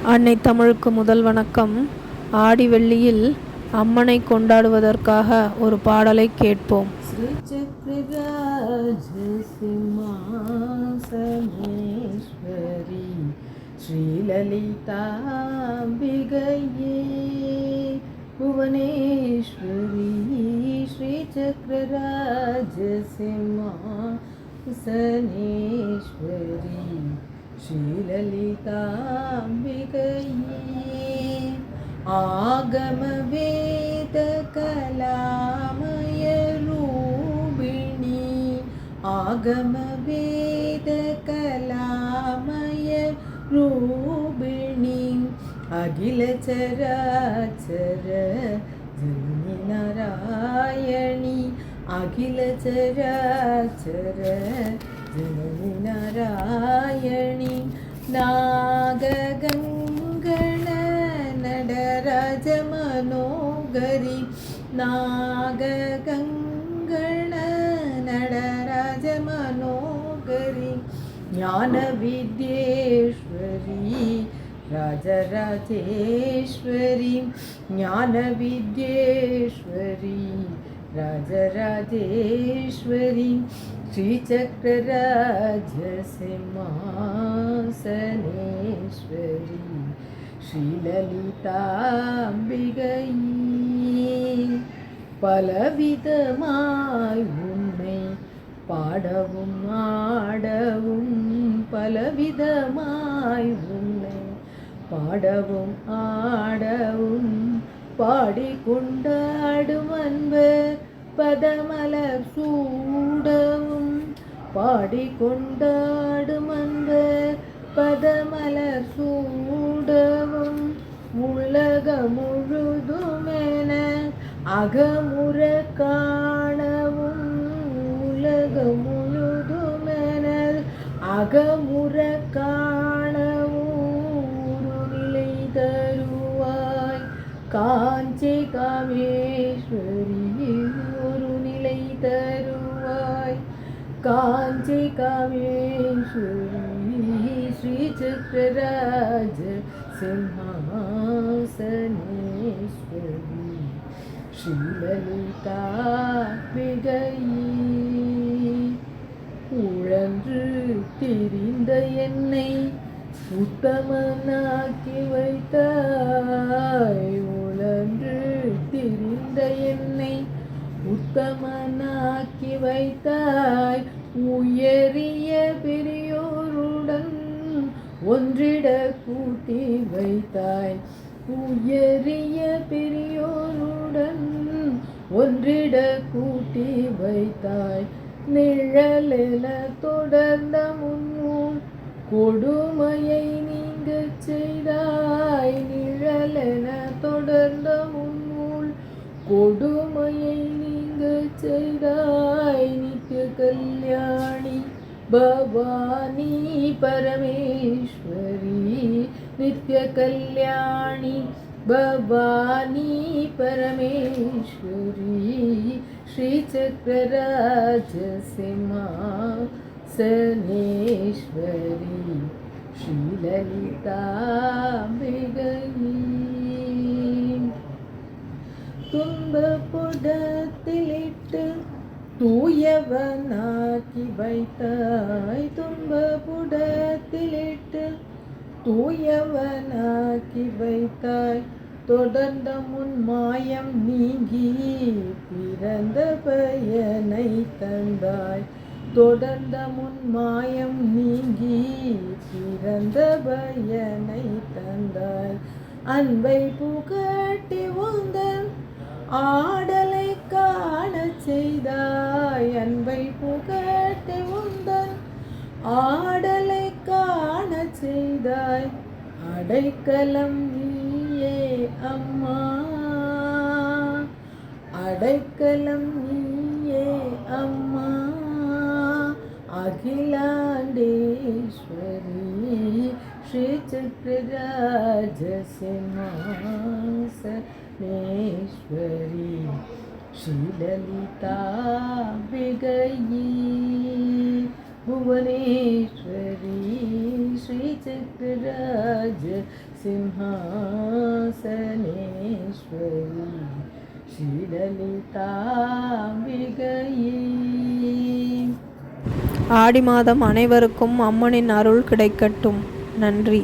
அன்னை தமிழுக்கு முதல் வணக்கம். ஆடி வெள்ளியில் அம்மனை கொண்டாடுவதற்காக ஒரு பாடலை கேட்போம். ஸ்ரீ சக்கரராஜ சிம்மாசனேஸ்வரி ஸ்ரீலலிதாம்பிகையே புவனேஸ்வரி ஸ்ரீ சக்கரராஜ சிம்மாசனேஸ்வரி ஸ்ரீலலிதாம்பிகையே ஆகம வேத கலாமய ரூபிணி ஆகம வேத கலாமய ரூபிணி அகில சராச்சர ஜனனி நாராயணி அகில சராச்சர ஜனனி நாராயணி நாககங்கண நடராஜ மனோகரி நாககங்கண நடராஜ மனோகரி ஞான வித்யேஸ்வரி ராஜராஜேஸ்வரி ஞான வித்யேஸ்வரி ராஜராஜேஸ்வரி ஸ்ரீசக்கரராஜ சிம்மாசனேஸ்வரி ஸ்ரீலலிதாம்பிகையே பலவிதமாய் உன்னை பாடவும் ஆடவும் பலவிதமாய் உன்னை பாடவும் ஆடவும் பாடிக்கொண்டாடும் அன்பர் பதமலர் சூடவும் பாடிக்கொண்டாடும் அன்பர் பதமலர் சூடவும் உலக முழுதுமென அகமுற காணவும் உலக முழுதுமென அகமுற காணவும் உருநிலை தருவாய் காஞ்சி காமேஸ்வரி ஒரு நிலை தருவாய் காஞ்சி காமேஸ்வரி ஸ்ரீ சக்கரராஜ சிம்மாசனேஸ்வரி ஸ்ரீலலிதாம்பிகையே உழன்று திரிந்த என்னை உத்தமனாக்கி வைத்தாய் உழன்று திரிந்த என்னை உத்தமனாக்கி வைத்தாய் உயரிய பெரியோருடன் ஒன்றிட கூட்டி வைத்தாய் உயரிய பெரியோருடன் ஒன்றிட கூட்டி வைத்தாய் நிழலென தொடர்ந்த முன்னூல் கொடுமையை நீங்கச் செய்தாய் நிழலென தொடர்ந்த முன்னூல் கொடுமையை நீங்கச் செய்தாய் நித்ய கல்யாணி பவானி பரமேஸ்வரி நித்ய கல்யாணி பவானி பரமேஸ்வரி ஸ்ரீ சக்கரராஜ சிம்மாசனேஸ்வரி ஸ்ரீலலிதாம்பிகையே துன்பப்புடத்திலிட்டு தூயவனாக்கி வைத்தாய் துன்பப்புடத்திலிட்டு தூயவனாக்கி வைத்தாய் தொடர்ந்த முன் மாயம் நீங்கி பிறந்த பயனை தந்தாய் தொடர்ந்த முன் மாயம் நீங்கி பிறந்த பயனை தந்தாய் அன்பை புகட்டி உந்தன் ஆடலை காணச் செய்தாய் அன்பை புகட்டி உந்தன் ஆடலை காணச் செய்தாய் அடைக்கலம் நீயே அம்மா அடைக்கலம் நீயே அம்மா அகிலாண்டேஸ்வரி ஸ்ரீ சக்கரராஜ சிம்மாசனேஸ்வரி ஸ்ரீலலிதாம்பிகையே புவனேஸ்வரி ஸ்ரீ சக்கரராஜ சிம்ஹாசனேஸ்வரி ஸ்ரீலலிதாம்பிகையே. ஆடி மாதம் அனைவருக்கும் அம்மனின் அருள் கிடைக்கட்டும். நன்றி.